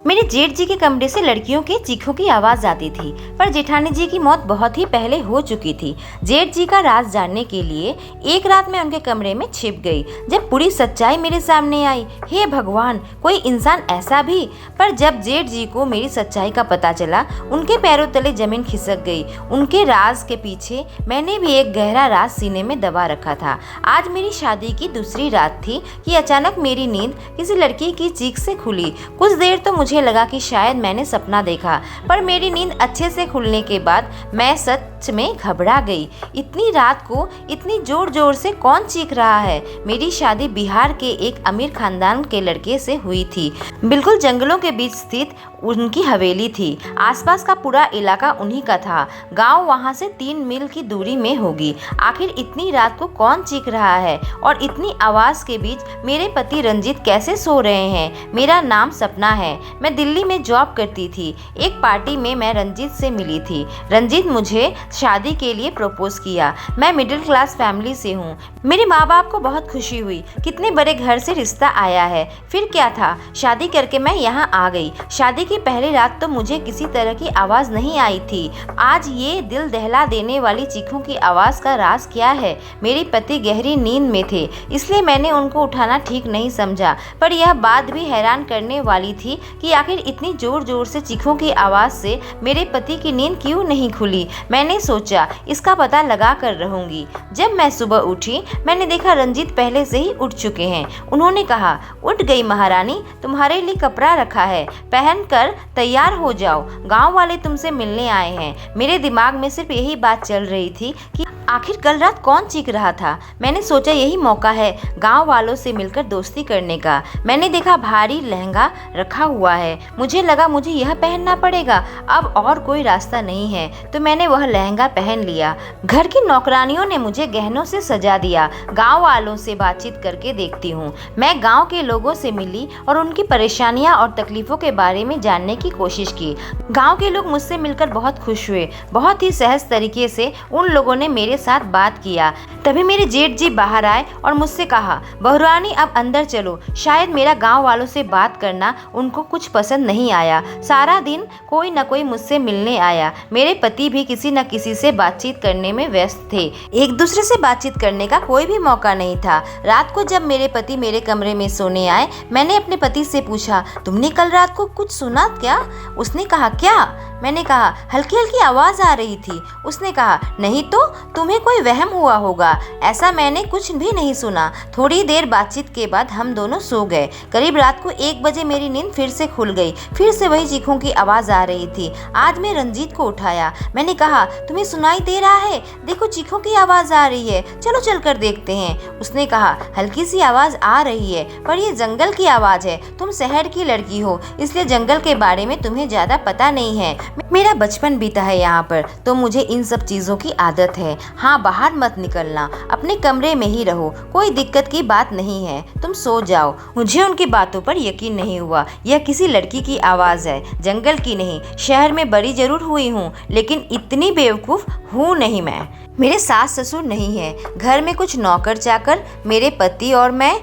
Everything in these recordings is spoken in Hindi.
मेरे जेठ जी के कमरे से लड़कियों के चीखों की आवाज आती थी, पर जेठानी जी की मौत बहुत ही पहले हो चुकी थी। जेठ जी का राज जानने के लिए एक रात मैं उनके कमरे में छिप गई। जब पूरी सच्चाई मेरे सामने आई, हे भगवान, कोई इंसान ऐसा भी। पर जब जेठ जी को मेरी सच्चाई का पता चला, उनके पैरों तले जमीन खिसक गई। उनके राज के पीछे मैंने भी एक गहरा राज सीने में दबा रखा था। आज मेरी शादी की दूसरी रात थी कि अचानक मेरी नींद किसी लड़की की चीख से खुली। कुछ देर तो मुझे लगा कि शायद मैंने सपना देखा, पर मेरी नींद अच्छे से खुलने के बाद मैं सच में घबरा गई। इतनी रात को इतनी जोर जोर से कौन चीख रहा है? मेरी शादी बिहार के एक अमीर खानदान के लड़के से हुई थी। बिल्कुल जंगलों के बीच स्थित उनकी हवेली थी। आसपास का पूरा इलाका उन्हीं का था। गांव वहां से 3 मील की दूरी में होगी। आखिर इतनी रात को कौन चीख रहा है? और इतनी आवाज के बीच मेरे पति रंजीत कैसे सो रहे हैं? मेरा नाम सपना है। मैं दिल्ली में जॉब करती थी। एक पार्टी में मैं रंजीत से मिली थी। रंजीत मुझे शादी के लिए प्रपोज किया। मैं मिडिल क्लास फैमिली से हूँ। मेरे माँ बाप को बहुत खुशी हुई। कितने बड़े घर से रिश्ता आया है। फिर क्या था, शादी करके मैं यहाँ आ गई। शादी की पहली रात तो मुझे किसी तरह की आवाज नहीं आई थी। आज ये दिल दहला देने वाली चीखों की आवाज का राज क्या है? मेरे पति गहरी नींद में थे, इसलिए मैंने उनको उठाना ठीक नहीं समझा। पर यह बात भी हैरान करने वाली थी कि आखिर इतनी जोर जोर से चीखों की आवाज से मेरे पति की नींद क्यों नहीं खुली। मैंने सोचा इसका पता लगा कर रहूंगी। जब मैं सुबह उठी, मैंने देखा रंजीत पहले से ही उठ चुके हैं। उन्होंने कहा, उठ गई महारानी, तुम्हारे लिए कपड़ा रखा है, पहन कर तैयार हो जाओ, गांव वाले तुमसे मिलने आए हैं। मेरे दिमाग में सिर्फ यही बात चल रही थी कि आखिर कल रात कौन चीख रहा था। मैंने सोचा यही मौका है गांव वालों से मिलकर दोस्ती करने का। मैंने देखा भारी लहंगा रखा हुआ है। मुझे लगा मुझे यह पहनना पड़ेगा, अब और कोई रास्ता नहीं है, तो मैंने वह लहंगा पहन लिया। घर की नौकरानियों ने मुझे गहनों से सजा दिया। गांव वालों से बातचीत करके देखती हूँ। मैं गांव के लोगों से मिली और उनकी परेशानियां और तकलीफों के बारे में जानने की कोशिश की। गाँव के लोग मुझसे मिलकर बहुत खुश हुए। बहुत ही सहज तरीके से उन लोगों ने मेरे साथ बात किया। तभी मेरे जेठ जी बाहर आए और मुझसे कहा, बहुरानी अब अंदर चलो। शायद मेरा गांव वालों से बात करना उनको कुछ पसंद नहीं आया। सारा दिन कोई न कोई मुझसे मिलने आया। मेरे पति भी किसी न किसी से बातचीत करने में व्यस्त थे। एक दूसरे से बातचीत करने का कोई भी मौका नहीं था। रात को जब मेरे पति मेरे कमरे में सोने आए, मैंने अपने पति से पूछा, तुमने कल रात को कुछ सुना क्या? उसने कहा, क्या? मैंने कहा, हल्की हल्की आवाज आ रही थी। उसने कहा, नहीं तो तुम्हें कोई वहम हुआ होगा, ऐसा मैंने कुछ भी नहीं सुना। थोड़ी देर बातचीत के बाद हम दोनों सो गए। करीब रात को 1 बजे मेरी नींद फिर से खुल गई। फिर से वही चीखों की आवाज आ रही थी। आज मैं रंजीत को उठाया। मैंने कहा, तुम्हें सुनाई दे रहा है? देखो चीखों की आवाज आ रही है, चलो चलकर देखते हैं। उसने कहा, हल्की सी आवाज आ रही है, पर यह जंगल की आवाज है। तुम शहर की लड़की हो, इसलिए जंगल के बारे में तुम्हें ज्यादा पता नहीं है। मेरा बचपन बीता है यहाँ पर, तो मुझे इन सब चीजों की आदत है। हाँ, बाहर मत निकलना, अपने कमरे में ही रहो, कोई दिक्कत की बात नहीं है, तुम सो जाओ। मुझे उनकी बातों पर यकीन नहीं हुआ। यह किसी लड़की की आवाज है, जंगल की नहीं। शहर में बड़ी जरूर हुई हूँ, लेकिन इतनी बेवकूफ हूँ नहीं मैं। मेरे सास ससुर नहीं है, घर में कुछ नौकर चाकर, मेरे पति और मैं।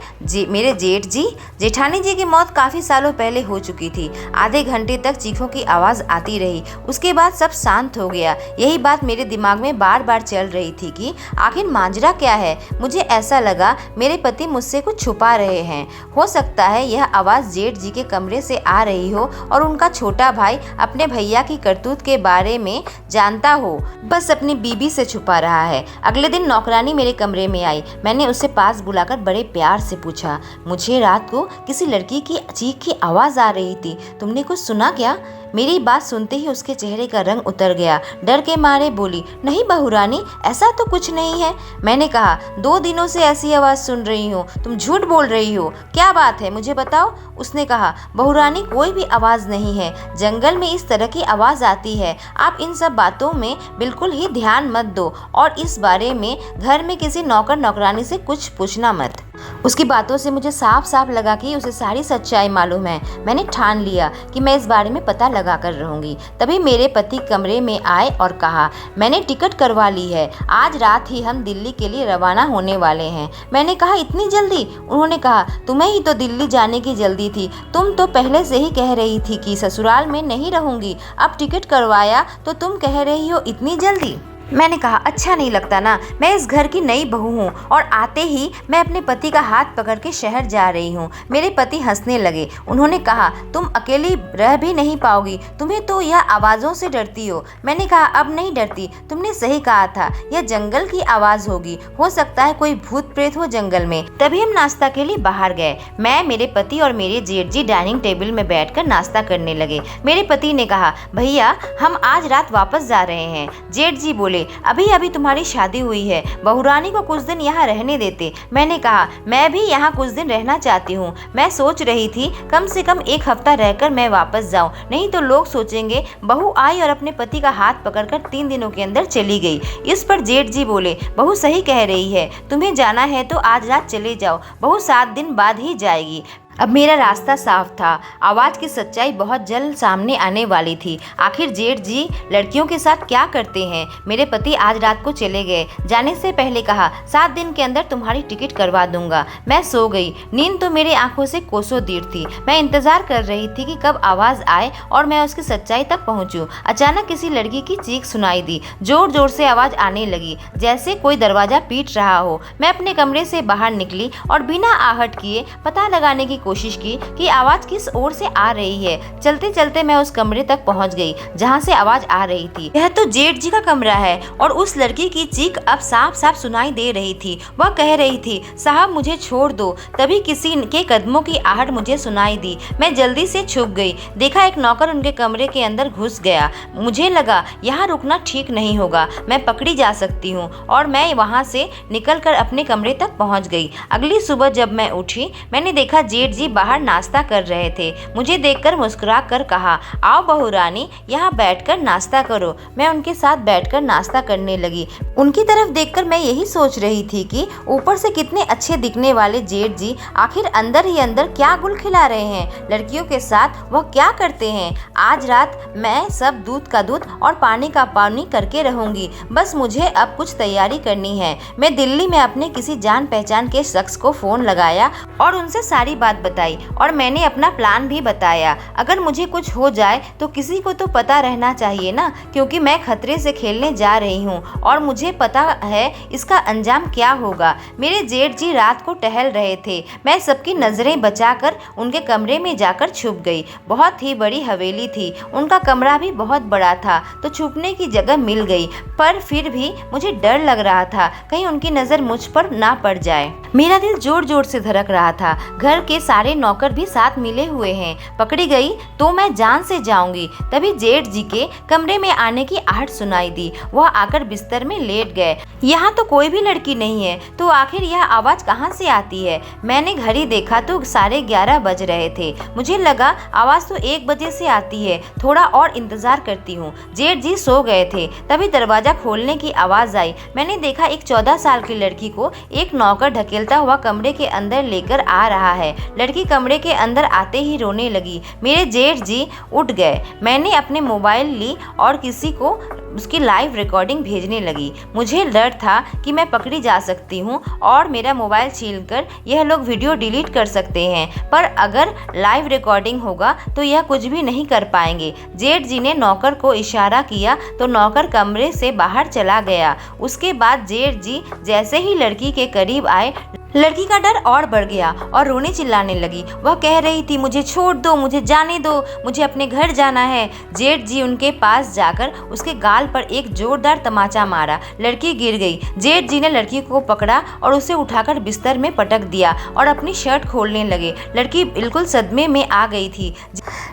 मेरे जेठ जी, जेठानी जी की मौत काफ़ी सालों पहले हो चुकी थी। आधे घंटे तक चीखों की आवाज़ आती रही, उसके बाद सब शांत हो गया। यही बात मेरे दिमाग में बार बार चल रही थी कि आखिर माजरा क्या है। मुझे ऐसा लगा मेरे पति मुझसे कुछ छुपा रहे हैं। हो सकता है यह आवाज़ जेठ जी के कमरे से आ रही हो और उनका छोटा भाई अपने भैया की करतूत के बारे में जानता हो, बस अपनी बीबी से छुपा रहा है। अगले दिन नौकरानी मेरे कमरे में आई। मैंने उसे पास बुलाकर बड़े प्यार से पूछा, मुझे रात को किसी लड़की की चीख की आवाज आ रही थी, तुमने कुछ सुना क्या? मेरी बात सुनते ही उसके चेहरे का रंग उतर गया। डर के मारे बोली, नहीं बहुरानी, ऐसा तो कुछ नहीं है। मैंने कहा, 2 दिनों से ऐसी आवाज सुन रही हूँ, तुम झूठ बोल रही हो, क्या बात है मुझे बताओ। उसने कहा, बहुरानी कोई भी आवाज नहीं है, जंगल में इस तरह की आवाज आती है। आप इन सब बातों में बिल्कुल ही ध्यान मत दो और इस बारे में घर में किसी नौकर नौकरानी से कुछ पूछना मत। उसकी बातों से मुझे साफ साफ लगा कि उसे सारी सच्चाई मालूम है। मैंने ठान लिया कि मैं इस बारे में पता लगा कर रहूंगी। तभी मेरे पति कमरे में आए और कहा, मैंने टिकट करवा ली है, आज रात ही हम दिल्ली के लिए रवाना होने वाले हैं। मैंने कहा, इतनी जल्दी? उन्होंने कहा, तुम्हें ही तो दिल्ली जाने की जल्दी थी, तुम तो पहले से ही कह रही थी कि ससुराल में नहीं रहूंगी, अब टिकट करवाया तो तुम कह रही हो इतनी जल्दी? मैंने कहा, अच्छा नहीं लगता ना, मैं इस घर की नई बहू हूँ और आते ही मैं अपने पति का हाथ पकड़ के शहर जा रही हूँ। मेरे पति हंसने लगे। उन्होंने कहा, तुम अकेली रह भी नहीं पाओगी, तुम्हें तो यह आवाज़ों से डरती हो। मैंने कहा, अब नहीं डरती, तुमने सही कहा था, यह जंगल की आवाज़ होगी, हो सकता है कोई भूत प्रेत हो जंगल में। तभी हम नाश्ता के लिए बाहर गए। मैं, मेरे पति और मेरे जेठ जी डाइनिंग टेबल में बैठकर नाश्ता करने लगे। मेरे पति ने कहा, भैया हम आज रात वापस जा रहे हैं। जेठ जी बोले, अभी अभी तुम्हारी शादी हुई है, बहुरानी को कुछ दिन यहाँ रहने देते। मैंने कहा, मैं भी यहाँ कुछ दिन रहना चाहती हूँ। मैं सोच रही थी कम से कम 1 हफ्ता रहकर मैं वापस जाऊँ, नहीं तो लोग सोचेंगे बहू आई और अपने पति का हाथ पकड़कर 3 दिनों के अंदर चली गई। इस पर जेठ जी बोले, बहू सही कह रही है, तुम्हें जाना है तो आज रात चले जाओ, बहू 7 दिन बाद ही जाएगी। अब मेरा रास्ता साफ था। आवाज़ की सच्चाई बहुत जल्द सामने आने वाली थी। आखिर जेठ जी लड़कियों के साथ क्या करते हैं? मेरे पति आज रात को चले गए। जाने से पहले कहा, 7 दिन के अंदर तुम्हारी टिकट करवा दूंगा। मैं सो गई। नींद तो मेरे आंखों से कोसों दूर थी। मैं इंतजार कर रही थी कि कब आवाज़ आए और मैं उसकी सच्चाई तक पहुंचूं। अचानक किसी लड़की की चीख सुनाई दी। जोर जोर से आवाज़ आने लगी, जैसे कोई दरवाज़ा पीट रहा हो। मैं अपने कमरे से बाहर निकली और बिना आहट किए पता लगाने की कोशिश की कि आवाज किस ओर से आ रही है। चलते चलते मैं उस कमरे तक पहुंच गई जहां से आवाज आ रही थी। यह तो जेठ जी का कमरा है और उस लड़की की चीख अब साफ साफ सुनाई दे रही थी। वह कह रही थी, साहब मुझे छोड़ दो। तभी किसी के कदमों की आहट मुझे सुनाई दी। मैं जल्दी से छुप गई। देखा एक नौकर उनके कमरे के अंदर घुस गया। मुझे लगा यहाँ रुकना ठीक नहीं होगा, मैं पकड़ी जा सकती हूँ और मैं वहाँ से निकलकर अपने कमरे तक पहुँच गई। अगली सुबह जब मैं उठी, मैंने देखा जेठ जी बाहर नाश्ता कर रहे थे। मुझे देखकर मुस्कुरा कर कहा, आओ बहू रानी, यहाँ बैठकर नाश्ता करो। मैं उनके साथ बैठकर नाश्ता करने लगी। उनकी तरफ देखकर मैं यही सोच रही थी कि ऊपर से कितने अच्छे दिखने वाले जेठ जी आखिर अंदर ही अंदर क्या गुल खिला रहे हैं। लड़कियों के साथ वह क्या करते हैं। आज रात मैं सब दूध का दूध और पानी का पानी करके रहूंगी। बस मुझे अब कुछ तैयारी करनी है। मैं दिल्ली में अपने किसी जान पहचान के शख्स को फोन लगाया और उनसे सारी बात बताई और मैंने अपना प्लान भी बताया। अगर मुझे कुछ हो जाए तो किसी को तो पता रहना चाहिए ना, क्योंकि मैं खतरे से खेलने जा रही हूँ और मुझे पता है इसका अंजाम क्या होगा। मेरे जेठ जी रात को टहल रहे थे। मैं सबकी नज़रें बचाकर उनके कमरे में जाकर छुप गई। बहुत ही बड़ी हवेली थी, उनका कमरा भी बहुत बड़ा था, तो छुपने की जगह मिल गई। पर फिर भी मुझे डर लग रहा था कहीं उनकी नज़र मुझ पर ना पड़ जाए। मेरा दिल जोर जोर से धड़क रहा था। घर के सारे नौकर भी साथ मिले हुए हैं। पकड़ी गई तो मैं जान से जाऊंगी। तभी जेठ जी के कमरे में आने की आहट सुनाई दी। वह आकर बिस्तर में लेट गए। यहाँ तो कोई भी लड़की नहीं है, तो आखिर यह आवाज कहाँ से आती है। मैंने घड़ी देखा तो 11:30 बज रहे थे। मुझे लगा आवाज तो 1 बजे से आती है, थोड़ा और इंतजार करती हूँ। जेठ जी सो गए थे। तभी दरवाजा खोलने की आवाज आई। मैंने देखा एक 14 साल की लड़की को एक नौकर ढकेलता हुआ कमरे के अंदर लेकर आ रहा है। लड़की कमरे के अंदर आते ही रोने लगी। मेरे जेठ जी उठ गए। मैंने अपने मोबाइल ली और किसी को उसकी लाइव रिकॉर्डिंग भेजने लगी। मुझे डर था कि मैं पकड़ी जा सकती हूँ और मेरा मोबाइल छीनकर यह लोग वीडियो डिलीट कर सकते हैं, पर अगर लाइव रिकॉर्डिंग होगा तो यह कुछ भी नहीं कर पाएंगे। जेठ जी ने नौकर को इशारा किया तो नौकर कमरे से बाहर चला गया। उसके बाद जेठ जी जैसे ही लड़की के करीब आए, लड़की का डर और बढ़ गया और रोने चिल्लाने लगी। वह कह रही थी, मुझे छोड़ दो, मुझे जाने दो, मुझे अपने घर जाना है। जेठ जी उनके पास जाकर उसके गाल पर एक जोरदार तमाचा मारा। लड़की गिर गई। जेठ जी ने लड़की को पकड़ा और उसे उठाकर बिस्तर में पटक दिया और अपनी शर्ट खोलने लगे। लड़की बिल्कुल सदमे में आ गई थी।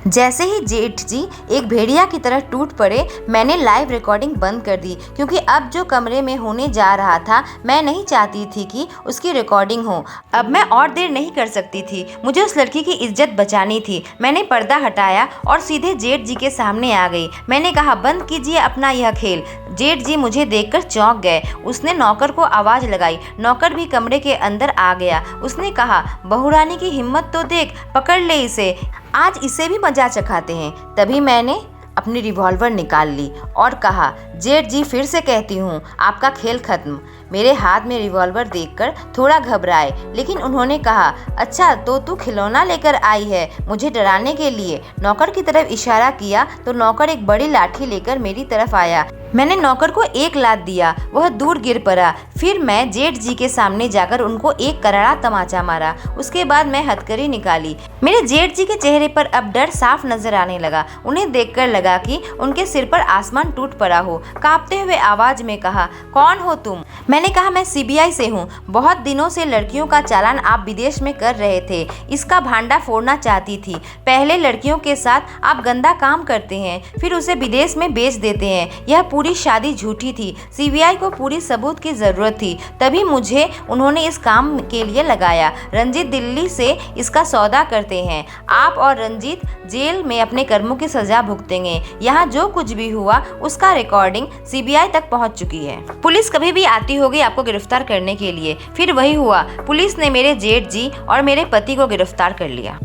जैसे ही जेठ जी एक भेड़िया की तरह टूट पड़े, मैंने लाइव रिकॉर्डिंग बंद कर दी, क्योंकि अब जो कमरे में होने जा रहा था मैं नहीं चाहती थी कि उसकी रिकॉर्डिंग रिकॉर्डिंग हो। अब मैं और देर नहीं कर सकती थी, मुझे उस लड़की की इज्जत बचानी थी। मैंने पर्दा हटाया और सीधे जेठ जी के सामने आ गई। मैंने कहा, बंद कीजिए अपना यह खेल। जेठ जी मुझे देखकर चौंक गए। उसने नौकर को आवाज लगाई। नौकर भी कमरे के अंदर आ गया। उसने कहा, बहुरानी की हिम्मत तो देख, पकड़ ले इसे, आज इसे भी मजा चखाते हैं। तभी मैंने अपनी रिवॉल्वर निकाल ली और कहा, जेठ जी फिर से कहती हूँ, आपका खेल खत्म। मेरे हाथ में रिवॉल्वर देखकर थोड़ा घबराए, लेकिन उन्होंने कहा, अच्छा तो तू खिलौना लेकर आई है मुझे डराने के लिए। नौकर की तरफ इशारा किया तो नौकर एक बड़ी लाठी लेकर मेरी तरफ आया। मैंने नौकर को एक लात दिया, वह दूर गिर पड़ा। फिर मैं जेठ जी के सामने जाकर उनको एक करारा तमाचा मारा। उसके बाद मैं हथकड़ी निकाली। मेरे जेठ जी के चेहरे पर अब डर साफ नजर आने लगा। उन्हें देखकर लगा कि उनके सिर पर आसमान टूट पड़ा हो। कांपते हुए आवाज में कहा, कौन हो तुम? मैंने कहा, मैं सीबीआई से हूँ। बहुत दिनों से लड़कियों का चालान आप विदेश में कर रहे थे, इसका भांडा फोड़ना चाहती थी। पहले लड़कियों के साथ आप गंदा काम करते हैं, फिर उसे विदेश में बेच देते हैं। यह पूरी शादी झूठी थी। सीबीआई को पूरी सबूत की जरूरत थी, तभी मुझे उन्होंने इस काम के लिए लगाया। रंजीत दिल्ली से इसका सौदा करते हैं। आप और रंजीत जेल में अपने कर्मों की सजा भुगतेंगे। यहाँ जो कुछ भी हुआ उसका रिकॉर्डिंग सीबीआई तक पहुँच चुकी है। पुलिस कभी भी आती होगी आपको गिरफ्तार करने के लिए। फिर वही हुआ, पुलिस ने मेरे जेठ जी और मेरे पति को गिरफ्तार कर लिया।